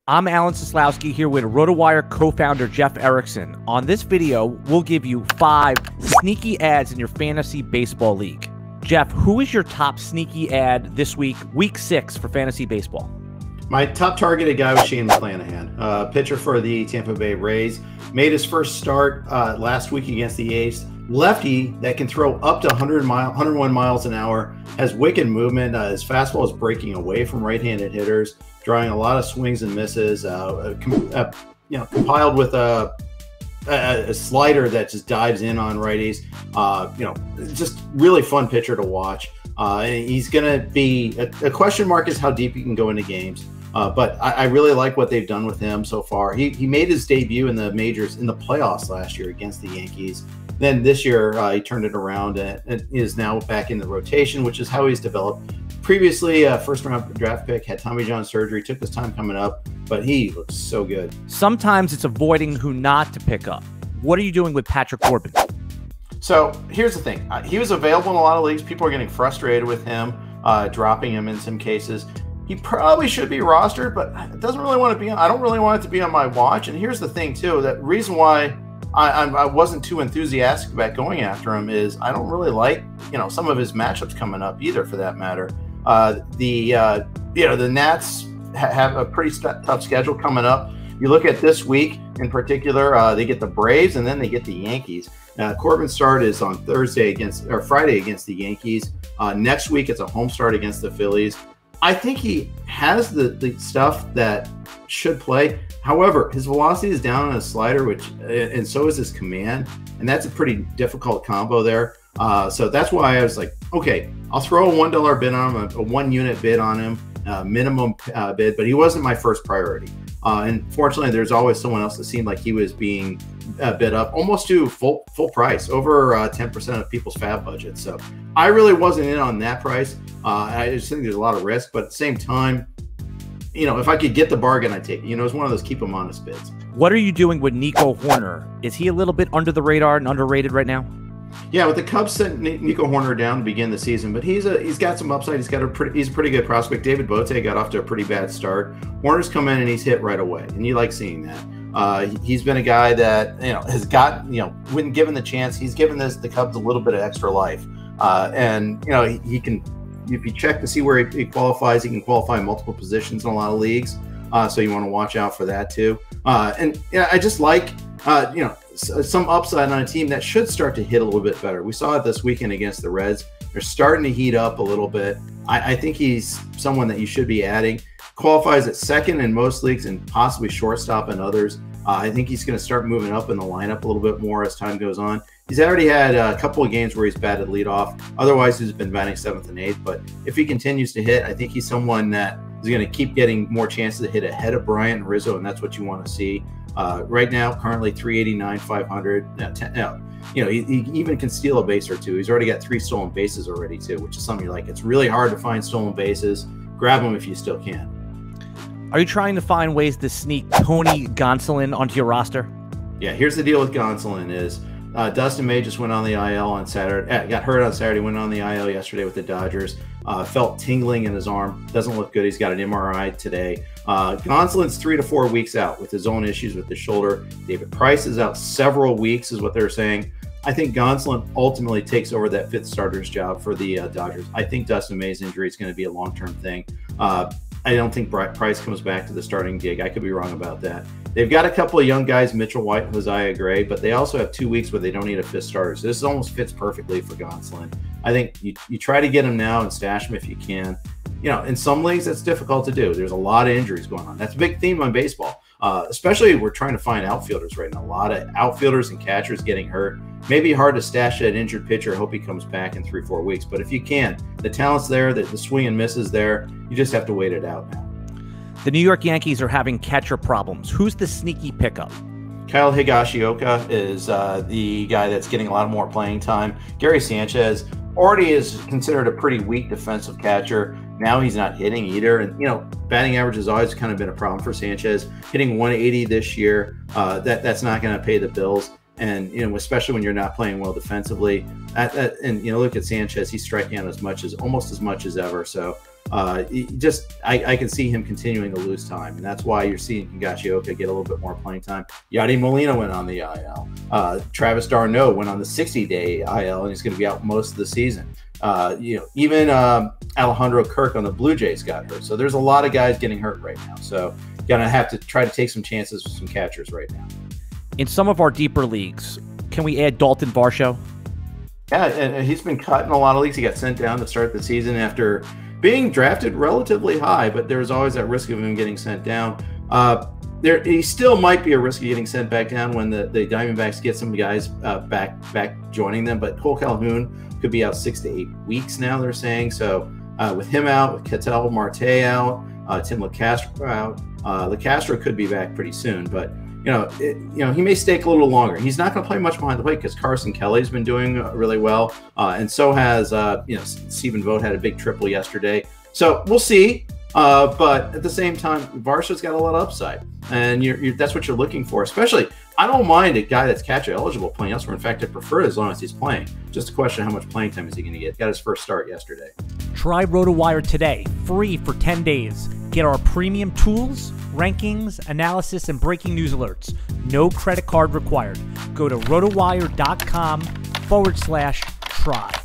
I'm Alan Seslowsky here with RotoWire co-founder Jeff Erickson. On this video, we'll give you 5 sneaky ads in your fantasy baseball league. Jeff, who is your top sneaky ad this week, week 6 for fantasy baseball? My top targeted guy was Shane McClanahan, pitcher for the Tampa Bay Rays. Made his first start last week against the A's. Lefty that can throw up to 101 miles an hour, has wicked movement. His fastball is breaking away from right-handed hitters, drawing a lot of swings and misses. Compiled with a slider that just dives in on righties. Just really fun pitcher to watch. He's going to be a question mark is how deep he can go into games. But I really like what they've done with him so far. He made his debut in the majors in the playoffs last year against the Yankees. Then this year he turned it around and is now back in the rotation, which is how he's developed. Previously, first-round draft pick, had Tommy John surgery, took his time coming up, but he looks so good. Sometimes it's avoiding who not to pick up. What are you doing with Patrick Corbin? So here's the thing. He was available in a lot of leagues. People are getting frustrated with him, dropping him in some cases. He probably should be rostered, but it doesn't really want to be on. I don't really want it to be on my watch. And here's the thing, too. That reason why I wasn't too enthusiastic about going after him is I don't really like, some of his matchups coming up either, for that matter. The Nats have a pretty tough schedule coming up. You look at this week in particular, they get the Braves and then they get the Yankees. Corbin's start is on Friday against the Yankees. Next week it's a home start against the Phillies. I think he has the stuff that should play. However, his velocity is down on his slider, and so is his command, and that's a pretty difficult combo there. So that's why I was like, okay, I'll throw a $1 bid on him, a 1-unit bid on him, minimum bid, but he wasn't my first priority. And fortunately, there's always someone else that seemed like he was being bid up almost to full price, over 10% of people's fab budget. So I really wasn't in on that price. I just think there's a lot of risk, but at the same time, if I could get the bargain, I'd take it. It's one of those keep them honest bids. What are you doing with Nico Horner? Is he a little bit under the radar and underrated right now? Yeah, with the Cubs sent Nico Horner down to begin the season, but he's got some upside. He's a pretty good prospect. David Bote got off to a pretty bad start. Horner's come in and he's hit right away, and you like seeing that. He's been a guy that has got when given the chance, he's given the Cubs a little bit of extra life, and he can. If you check to see where he qualifies, he can qualify in multiple positions in a lot of leagues. So you want to watch out for that too. I just like some upside on a team that should start to hit a little bit better. We saw it this weekend against the Reds. They're starting to heat up a little bit. I think he's someone that you should be adding. Qualifies at second in most leagues and possibly shortstop in others. I think he's going to start moving up in the lineup a little bit more as time goes on. He's already had a couple of games where he's batted leadoff. Otherwise, he's been batting 7th and 8th. But if he continues to hit, I think he's someone that is going to keep getting more chances to hit ahead of Bryant and Rizzo, and that's what you want to see. Right now, currently 389, 500. He even can steal a base or two. He's already got 3 stolen bases already too, which is something you like. It's really hard to find stolen bases. Grab them if you still can. Are you trying to find ways to sneak Tony Gonsolin onto your roster? Yeah, here's the deal with Gonsolin is Dustin May just went on the IL on Saturday. Got hurt on Saturday, went on the IL yesterday with the Dodgers. Felt tingling in his arm. Doesn't look good. He's got an MRI today. Gonsolin's 3 to 4 weeks out with his own issues with the shoulder. David Price is out several weeks is what they're saying. I think Gonsolin ultimately takes over that 5th starter's job for the Dodgers. I think Dustin May's injury is going to be a long-term thing. I don't think Price comes back to the starting gig. I could be wrong about that. They've got a couple of young guys, Mitchell White and Josiah Gray, but they also have 2 weeks where they don't need a 5th starter. So this almost fits perfectly for Gonsolin. I think you try to get him now and stash him if you can. In some leagues, that's difficult to do. There's a lot of injuries going on. That's a big theme on baseball. Especially we're trying to find outfielders right now. A lot of outfielders and catchers getting hurt. Maybe hard to stash that injured pitcher. Hope he comes back in 3-4 weeks. But if you can, the talent's there, the swing and miss is there. You just have to wait it out now. The New York Yankees are having catcher problems. Who's the sneaky pickup? Kyle Higashioka is the guy that's getting a lot more playing time. Gary Sanchez already is considered a pretty weak defensive catcher. Now he's not hitting either. And, batting average has always kind of been a problem for Sanchez. Hitting 180 this year, that's not going to pay the bills. And, especially when you're not playing well defensively. Look at Sanchez. He's striking out almost as much as ever. So I can see him continuing to lose time, and that's why you're seeing Higashioka get a little bit more playing time. Yadi Molina went on the IL. Travis d'Arnaud went on the 60-day IL, and he's going to be out most of the season. Even Alejandro Kirk on the Blue Jays got hurt. So there's a lot of guys getting hurt right now. So you're going to have to try to take some chances with some catchers right now. In some of our deeper leagues, can we add Daulton Varsho? Yeah, and he's been cut in a lot of leagues. He got sent down to start the season after being drafted relatively high, but there's always that risk of him getting sent down. He still might be a risk of getting sent back down when the Diamondbacks get some guys back joining them. But Cole Calhoun could be out 6 to 8 weeks now, they're saying. So with him out, with Ketel Marte out, Tim LeCastro out, LeCastro could be back pretty soon. But he may stake a little longer. He's not going to play much behind the plate because Carson Kelly's been doing really well, and so has Stephen Vogt had a big triple yesterday. So we'll see. But at the same time, Varsho's got a lot of upside, and that's what you're looking for. Especially, I don't mind a guy that's catcher eligible playing elsewhere. In fact, I prefer it as long as he's playing. Just a question of how much playing time is he going to get? Got his first start yesterday. Try RotoWire today, free for 10 days. Get our premium tools, rankings, analysis, and breaking news alerts. No credit card required. Go to rotowire.com/try.